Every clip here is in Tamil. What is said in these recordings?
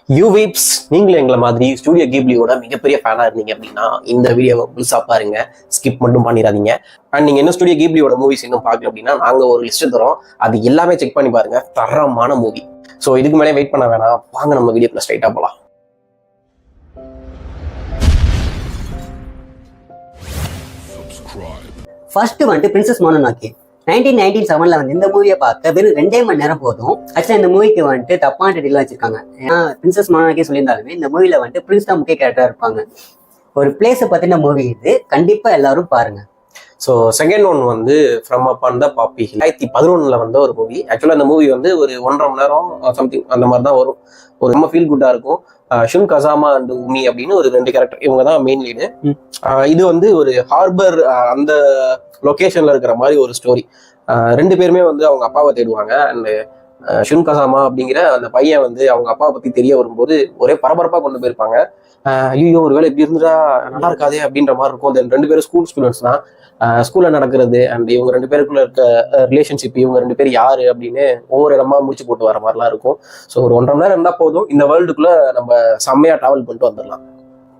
யூவிப்ஸ் நீங்களும் எங்களை மாதிரி ஸ்டூடியோ கிப்லியோட மிகப்பெரிய ஃபேனா இருந்தீங்க அப்படின்னா இந்த வீடியோவை முழுசா பாருங்க, ஸ்கிப் மட்டும் பண்ணிடாதீங்க. அண்ட் நீங்க என்ன ஸ்டூடியோ கிப்லியோட மூவிஸ் இன்னும் பார்க்கல அப்படின்னா நாங்க ஒரு லிஸ்ட் தரோம், அது எல்லாமே செக் பண்ணி பாருங்க, தரமான மூவி. ஸோ இதுக்கு மேலே வெயிட் பண்ண வேணாம், வாங்க நம்ம வீடியோக்குள்ள ஸ்ட்ரைட்டா போலாம். ஃபர்ஸ்ட் வந்துட்டு பிரின்சஸ் மோனோனோகே 1997 வந்து இந்த மூவியை பார்க்க வெறும் 2 மணி நேரம் போதும். ஆக்சுவலா இந்த மூவிக்கு வந்துட்டு தப்பான டைட்டில் வச்சிருக்காங்க. ஏன்னா பிரின்சஸ் மோனோனோகே சொல்லியிருந்தாலுமே இந்த மூவில வந்துட்டு பிரின்ஸ் தான் முக்கிய கேரக்டரா இருப்பாங்க. ஒரு பிளேஸை பத்தின மூவி இது, கண்டிப்பா எல்லாரும் பாருங்க. ஸோ செகண்ட் ஒன் வந்து From Up on Poppy Hill ஹில் 2011 வந்த ஒரு மூவி. ஆக்சுவலாக அந்த மூவி வந்து ஒரு 1.5 மணி நேரம் சம்திங் அந்த மாதிரி தான் வரும். ஒரு ரொம்ப ஃபீல் குட்டா இருக்கும். ஷுன் கசாமா அண்ட் உமி அப்படின்னு ஒரு 2 கேரக்டர், இவங்க தான் மெயின் லீடு. இது வந்து ஒரு ஹார்பர் அந்த லொகேஷன்ல இருக்கிற மாதிரி ஒரு ஸ்டோரி. 2 பேருமே வந்து அவங்க அப்பாவை தேடுவாங்க. அண்ட் ஷுன் கசாமா அப்படிங்கிற அந்த பையன் வந்து அவங்க அப்பாவை பத்தி தெரிய வரும்போது ஒரே பரபரப்பா கொண்டு போயிருப்பாங்க. ஐயோ ஒரு வேலை இப்படி இருந்துட்டா நல்லா இருக்காதே அப்படின்ற மாதிரி இருக்கும். தென் 2 பேரும் ஸ்கூல் ஸ்டூடெண்ட்ஸ் தான். ஸ்கூல்ல நடக்கிறது அண்ட் இவங்க 2 பேருக்குள்ள இருக்க ரிலேஷன்ஷிப், இவங்க 2 பேர் யாரு அப்படின்னு ஒவ்வொரு இடமா முடிச்சு போட்டு வர மாதிரிலாம் இருக்கும். ஸோ ஒரு 1.5 மணி நேரம் இருந்தா போதும், இந்த வேர்ல்டுக்குள்ள நம்ம செம்மையா டிராவல் பண்ணிட்டு வந்துடலாம்.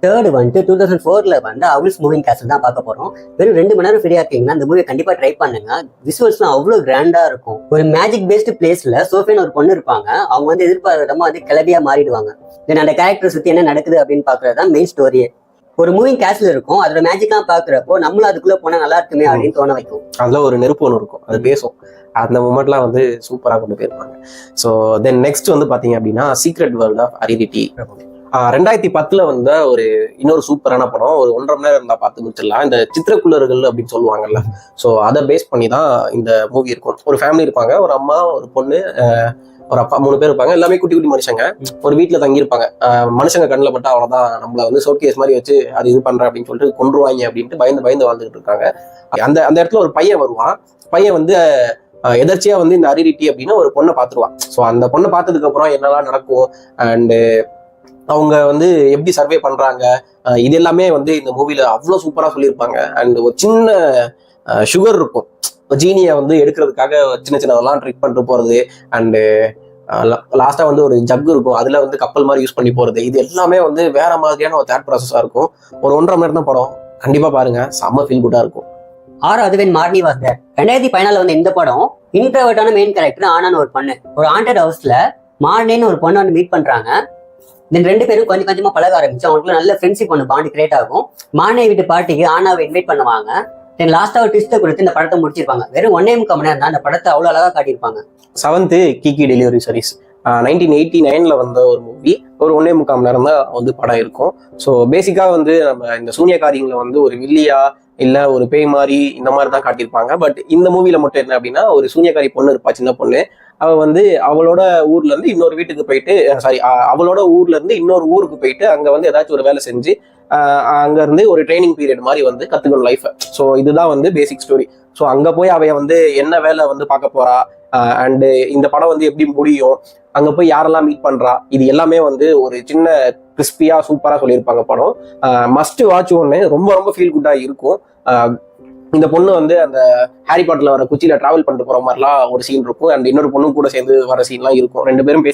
தேர்ட் வந்துட்டு 2004 வந்து அவுல்ஸ் மூவிங் கேசல் தான் பார்க்க போறோம். வெறும் 2 மணி நேரம் ஃப்ரீயா இருக்கீங்கன்னா இந்த மூவியை கண்டிப்பா ட்ரை பண்ணுங்க. விசுவல்ஸ்லாம் அவ்வளவு கிராண்டா இருக்கும். ஒரு மேஜிக் பேஸ்ட் பிளேஸ்ல சோஃபியான்னு ஒரு பொண்ணு இருப்பாங்க. அவங்க வந்து எதிர்பார்க்காம வந்து கிளவியா மாறிடுவாங்க. தென் அந்த கேரக்டர் சுத்தி என்ன நடக்குது அப்படின்னு பாக்குறதுதான் மெயின் ஸ்டோரியே. ஒரு மூவிங் கேஸ்ல இருக்கும், அதோட மேஜிக்லாம் பாக்குறப்போ நம்மளும் அதுக்குள்ள போனா நல்லா இருக்குமே அப்படின்னு தோண வைக்கும். அதுல ஒரு நெருப்பு ஒன்று இருக்கும், அது பேசும். அந்த மூமெண்ட்லாம் வந்து சூப்பரா கொண்டு போயிருப்பாங்க. ஸோ தென் நெக்ஸ்ட் வந்து பாத்தீங்க அப்படின்னா சீக்ரெட் வேர்ல்ட் ஆஃப் அரிடிட்டி 2010 வந்த ஒரு இன்னொரு சூப்பரான படம். ஒரு 1.5 மணி நேரம் இருந்தா பார்த்து முடிச்சிடலாம். இந்த சித்திரக்குள்ளர்கள் அப்படின்னு சொல்லுவாங்கல்ல, ஸோ அதை பேஸ் பண்ணி தான் இந்த மூவி இருக்கும். ஒரு ஃபேமிலி இருப்பாங்க, ஒரு அம்மா, ஒரு பொண்ணு, ஒரு அப்பா, 3 பேர் இருப்பாங்க. எல்லாமே குட்டி குட்டி மனுஷங்க. ஒரு வீட்டுல தங்கியிருப்பாங்க. மனுஷங்க கண்ணில் பட்டா அவ்வளவுதான், நம்மள வந்து ஷோகேஸ் மாதிரி வச்சு அது இது பண்ற அப்படின்னு சொல்லிட்டு கொண்டுருவாங்க அப்படின்ட்டு பயந்து வாழ்ந்துகிட்டு இருக்காங்க. அந்த அந்த இடத்துல ஒரு பையன் வருவான். பையன் வந்து எதர்ச்சியா வந்து இந்த அரிடிட்டி அப்படின்னு ஒரு பொண்ணை பார்த்துருவான். ஸோ அந்த பொண்ணை பார்த்ததுக்கு அப்புறம் என்னெல்லாம் நடக்கும் அண்டு அவங்க வந்து எப்படி சர்வே பண்றாங்க, இது எல்லாமே வந்து இந்த மூவில அவ்வளோ சூப்பரா சொல்லியிருப்பாங்க. அண்ட் ஒரு சின்ன சுகர் இருக்கும், ஜீனியை வந்து எடுக்கிறதுக்காக சின்ன சின்னதெல்லாம் ட்ரிக் பண்ணிட்டு போறது. அண்டு லாஸ்டா வந்து ஒரு ஜக் இருக்கும், அதுல வந்து கப்பல் மாதிரி யூஸ் பண்ணி போறது. இது எல்லாமே வந்து வேற மாதிரியான ஒரு தேட் ப்ராசஸா இருக்கும். ஒரு 1.5 மணி நேரம் தான் படம், கண்டிப்பா பாருங்க, செம்ம ஃபீல் குட்டா இருக்கும். அதுவே மார்னி வாஸ் தேர் 2014 வந்து இந்த படம் இன்ட்ரோவர்ட்டான மெயின் கேரக்டர் ஆனான்னு ஒரு பொண்ணு ஒரு ஹாண்டட் ஹவுஸ்ல மார்னின்னு ஒரு பொண்ணு வந்து மீட் பண்றாங்க. தென் 2 பேரும் கொஞ்சம் கொஞ்சமா பழக ஆரம்பிச்சு அவங்களுக்குள்ள நல்ல ஃப்ரெண்ட்ஷிப் ஒன்று பாண்ட் கிரியேட் ஆகும். மார்னியை வீட்டு பார்ட்டிக்கு ஆனாவை இன்வைட் பண்ணுவாங்க. தென் லாஸ்டா ஒரு ட்விஸ்ட்டை கொடுத்து இந்த படத்தை முடிச்சிருப்பாங்க. வெறும் 1.5 மணி நேரம் தான் அந்த படத்தை அவ்வளவு அழகா காட்டியிருப்பாங்க. 7th கிக்கி டெலிவரி சர்வீஸ் 1989 வந்த ஒரு மூவி. ஒரு 1.5 மணி நேரம் தான் வந்து படம் இருக்கும். ஸோ பேசிக்கா வந்து நம்ம இந்த சூனியக்காரிங்களை வந்து ஒரு வில்லியா இல்ல ஒரு பேய் மாதிரி இந்த மாதிரி தான் காட்டியிருப்பாங்க. பட் இந்த மூவில மட்டும் என்ன அப்படின்னா, ஒரு சூனியக்காரி பொண்ணு இருப்பா, சின்ன பொண்ணு. அவ வந்து அவளோட ஊர்ல இருந்து இன்னொரு வீட்டுக்கு போயிட்டு, அவளோட ஊர்ல இருந்து இன்னொரு ஊருக்கு போயிட்டு அங்க வந்து ஏதாச்சும் ஒரு வேலை செஞ்சு அங்க இருந்து ஒரு ட்ரைனிங் பீரியட் மாதிரி வந்து கத்துக்கணும் லைஃப். ஸோ இதுதான் வந்து பேசிக் ஸ்டோரி. ஸோ அங்க போய் அவ வந்து என்ன வேலை வந்து பார்க்க போறா, அண்டு இந்த படம் வந்து எப்படி முடியும், அங்க போய் யாரெல்லாம் மீட் பண்றா, இது எல்லாமே வந்து ஒரு சின்ன கிறிஸ்பியா சூப்பரா சொல்லியிருப்பாங்க. படம் மஸ்ட் வாட்ச் ஒன்று, ரொம்ப ரொம்ப ஃபீல் குட்டா இருக்கும். இந்த பொண்ணு வந்து அந்த ஹாரி பாட்டர்ல வர குச்சியில டிராவல் பண்ணிட்டு போற மாதிரிலாம் ஒரு சீன் இருக்கும். அண்ட் இன்னொரு பொண்ணு கூட சேர்ந்து வர சீன்லாம் இருக்கும். 2 பேரும்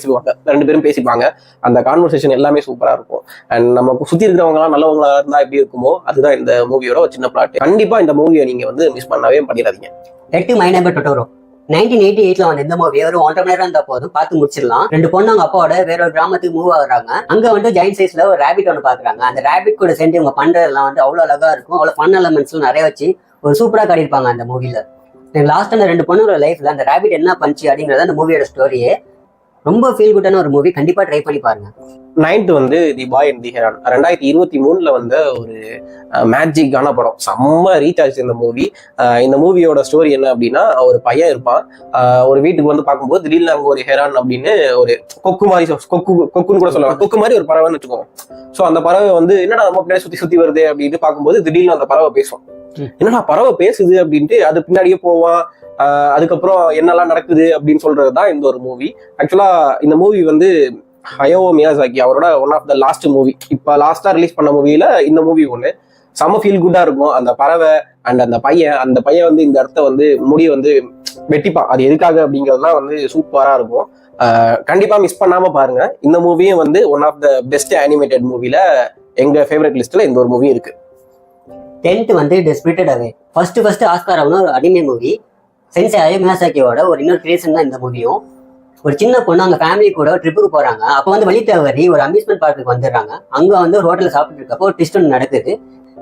பேசிப்பாங்க. அந்த கான்வர்சேஷன் எல்லாமே சூப்பரா இருக்கும். அண்ட் நம்ம சுத்தி இருக்கிறவங்க எல்லாம் நல்லவங்களா இருந்தா எப்படி இருக்குமோ அதுதான் இந்த மூவியோட ஒரு சின்ன பிளாட். கண்டிப்பா இந்த மூவியை நீங்க வந்து மிஸ் பண்ணவே பண்ணிடாதீங்க. 1988 வந்து இந்த மூவி ஒரு 1.5 மணி நேரம் இருந்தா போதும், பார்த்து முடிச்சிடலாம். 2 பொண்ணு அவங்க அப்பாவோட வேற ஒரு கிராமத்துக்கு மூவ் ஆகுறாங்க. அங்க வந்து ஜெயின் சைஸ்ல ஒரு ரேபிட் ஒன்று பாக்குறாங்க. அந்த ரேபிட் கூட சேர்ந்து இவங்க பண்றதெல்லாம் வந்து அவ்வளவு அழகா இருக்கும். அவ்வளவு ஃபன் எலமெண்ட்ஸ் நிறைய வச்சு ஒரு சூப்பரா காட்டியிருப்பாங்க அந்த மூவில. லாஸ்ட் அந்த 2 பொண்ணுங்களோட லைஃப்ல அந்த ரேபிட் என்ன பண்ணுச்சு அப்படிங்கறது அந்த மூவியோட ஸ்டோரியே. ரொம்ப ஃபீல் குட்டான ஒரு மூவி, கண்டிப்பா ட்ரை பண்ணி பாருங்க. 9th வந்து தி பாய் அண்ட் தி ஹெரான் 2023 வந்த ஒரு மேஜிக்கான படம். செம்ம ரீச் ஆச்சு இந்த மூவி. இந்த மூவியோட ஸ்டோரி என்ன அப்படின்னா, ஒரு பையன் இருப்பான். ஒரு வீட்டுக்கு வந்து பார்க்கும்போது திடீர்னு அங்க ஒரு ஹெரான் அப்படின்னு ஒரு கொக்கு மாதிரி, கொக்குன்னு கூட சொல்லலாம், கொக்கு மாதிரி ஒரு பறவைன்னு வச்சுக்கோங்க. ஸோ அந்த பறவை வந்து என்னடா நம்ம பின்னாடி சுத்தி வருது அப்படின்னு பார்க்கும்போது திடீர்னு அந்த பறவை பேசும். என்னடா பறவை பேசுது அப்படின்ட்டு அது பின்னாடியே போவான். அதுக்கப்புறம் என்னெல்லாம் நடக்குது அப்படின்னு சொல்றதுதான் இந்த ஒரு மூவி. ஆக்சுவலா இந்த மூவி வந்து ஹயாவோ மியாசாகி அவரோட one of the last movie. இப்ப லாஸ்டா ரிலீஸ் பண்ண மூவில இந்த மூவி ஒண்ணு செம்ம ஃபீல் குட்டா இருக்கும். அந்த பறவை அண்ட் அந்த பையன் வந்து இந்த இடத்த வந்து முடி வந்து வெட்டிப்பான். அது எதுக்காக அப்படிங்கிறதுலாம் வந்து சூப்பரா இருக்கும். கண்டிப்பா மிஸ் பண்ணாம பாருங்க. இந்த மூவியும் வந்து one of the best animated மூவில எங்க ஃபேவரட் லிஸ்ட்ல இந்த ஒரு மூவி இருக்கு. 10th வந்து ஸ்பிரிட்டட் அவே. ஃபர்ஸ்ட் ஆஸ்கார் ஆன ஒரு அனிமே மூவி. சென்சாய் மியாசாக்கியோட ஒரு இன்னொரு கிரியேஷன் தான் இந்த மூவியும். ஒரு சின்ன பொண்ணு அவங்க ஃபேமிலி கூட ஒரு ட்ரிப்புக்கு போறாங்க. அப்போ வந்து வழி தவறி ஒரு அம்யூஸ்மெண்ட் பார்க்குக்கு வந்துடுறாங்க. அங்க வந்து ஒரு ஹோட்டல்ல சாப்பிட்டு இருக்கப்போ ஒரு ட்விஸ்ட் ஒன்று நடக்குது.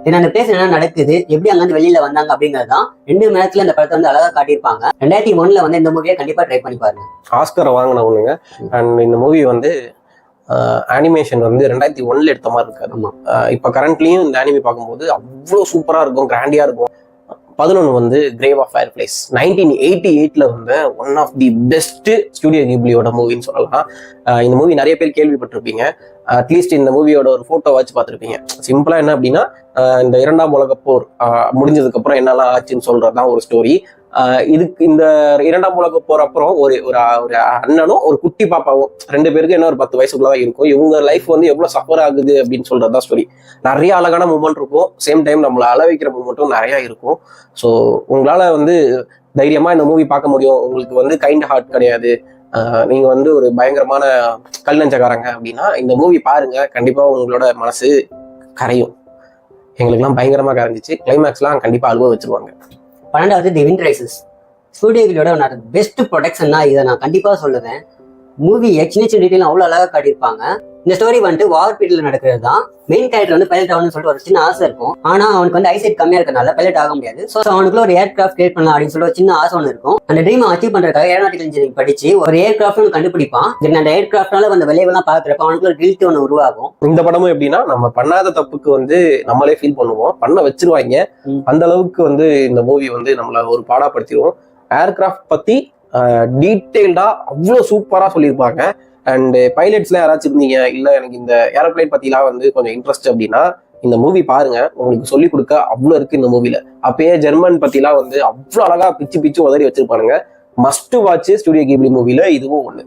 ஏன்னா அந்த பிளேஸ் என்ன நடக்குது, எப்படி அங்க வந்து வெளியில வந்தாங்க அப்படிங்கறதான் 2 மணி நேரத்துல இந்த படத்தை வந்து அழகா காட்டியிருப்பாங்க. 2001 வந்து இந்த மூவியை கண்டிப்பா ட்ரை பண்ணி பாருங்க. ஆஸ்கரை வாங்கினவனுங்க. அண்ட் இந்த மூவி வந்து அனிமேஷன் வந்து 2001 எடுத்த மாதிரி இருக்காது. ஆமா. இப்போ கரண்ட்லயும் இந்த அனிமே பார்க்கும்போது அவ்வளோ சூப்பரா இருக்கும், கிராண்டியா இருக்கும். 11 வந்து கிரேவ் ஆஃப் ஃபயர் பிளேஸ் 1988 வந்து one of the best studio கிப்ளியோட மூவின்னு சொல்லலாம். இந்த மூவி நிறைய பேர் கேள்விப்பட்டிருப்பீங்க. அட்லீஸ்ட் இந்த மூவியோட ஒரு போட்டோ வச்சு பார்த்துருப்பீங்க. சிம்பிளா என்ன அப்படின்னா, இந்த 2ஆம் உலகப் போர் முடிஞ்சதுக்கு அப்புறம் என்னெல்லாம் ஆச்சுன்னு சொல்றதுதான் ஒரு ஸ்டோரி. இதுக்கு இந்த 2ஆம் உலகப் போர் அப்புறம் ஒரு ஒரு அண்ணனும் ஒரு குட்டி பாப்பாவும் 2 பேருக்கு என்ன ஒரு 10 வயசுக்குள்ளதான் இருக்கும். இவங்க லைஃப் வந்து எவ்வளவு சஃபர் ஆகுது அப்படின்னு சொல்றதுதான் ஸ்டோரி. நிறைய அழகான மூமெண்ட் இருக்கும், சேம் டைம் நம்மள அள வைக்கிற மூமெண்ட்டும் நிறைய இருக்கும். ஸோ உங்களால வந்து தைரியமா இந்த மூவி பார்க்க முடியும். உங்களுக்கு வந்து கைண்ட் ஹார்ட் கிடையாது, நீங்க வந்து ஒரு பயங்கரமான கல் நெஞ்சக்காரங்க அப்படின்னா இந்த மூவி பாருங்க. கண்டிப்பா உங்களோட மனசு கரையும். எங்களுக்குலாம் பயங்கரமா கரைஞ்சிச்சு. கிளைமேக்ஸ்லாம் கண்டிப்பா அழுவ வச்சிருவாங்க. 12வது தி விண்ட் ரைசஸ். ஸ்டூடியோ கிப்ளியோட ஒன் ஆஃப் தி பெஸ்ட் ப்ரொடக்ஷன்னா இதை நான் கண்டிப்பா சொல்லுவேன். மூவி சின்ன சின்ன டீட்டெயில் அவ்வளோ அழகாக காட்டியிருப்பாங்க. இந்த ஸ்டோரி வந்துட்டு வார் பீரியட்ல நடக்கிறது தான். மெயின் கேரக்டர் வந்து பைலட் ஆகணும்னு சொல்லிட்டு ஒரு சின்ன ஆசை இருக்கும். ஆனா அவனுக்கு வந்து ஐசைட் கம்மியா இருக்கனால பைலட் ஆக முடியாது. ஸோ அவனுக்குள்ள ஒரு ஏர்கிராஃப்ட் கிரியேட் பண்ணலாம் அப்படின்னு சொல்லி ஒரு சின்ன ஆசை ஒன்று இருக்கும். அந்த ட்ரீம் அச்சீவ் பண்றதுக்காக ஏரோநாட்டிக்கல் இன்ஜினியரிங் படிச்சு ஒரு ஏர்கிராஃப்ட் ஒன்று கண்டுபிடிப்பான். அந்த ஏர்கிராஃப்ட்னால அந்த விளைவுலாம் பார்க்குறப்ப அவனுக்குள்ள கில்ட் ஒன்று உருவாகும். இந்த படமும் எப்படின்னா, நம்ம பண்ணாத தப்புக்கு வந்து நம்மளே ஃபீல் பண்ணுவோம், பண்ண வச்சிருவாங்க. அந்த அளவுக்கு வந்து இந்த மூவி வந்து நம்மள ஒரு பாடாப்படுத்திடுவோம். ஏர்கிராஃப்ட் பத்தி டீட்டெயில்டா அவ்வளோ சூப்பரா சொல்லியிருப்பாங்க. அண்ட் பைலட்ஸ்ல யாராச்சும் இருந்தீங்க, இல்ல எனக்கு இந்த ஏரோப்ளைன் பத்திலாம் வந்து கொஞ்சம் இன்ட்ரெஸ்ட் அப்படின்னா இந்த மூவி பாருங்க. உங்களுக்கு சொல்லிக் கொடுக்க அவ்வளோ இருக்கு இந்த மூவில. அப்பயே ஜெர்மன் பத்திலாம் வந்து அவ்வளோ அழகா பிச்சு பிச்சு உதறி வச்சிருப்பானுங்க. மஸ்ட் வாட்ச் ஸ்டுடியோ கிப்ளி மூவில இதுவும் ஒண்ணு.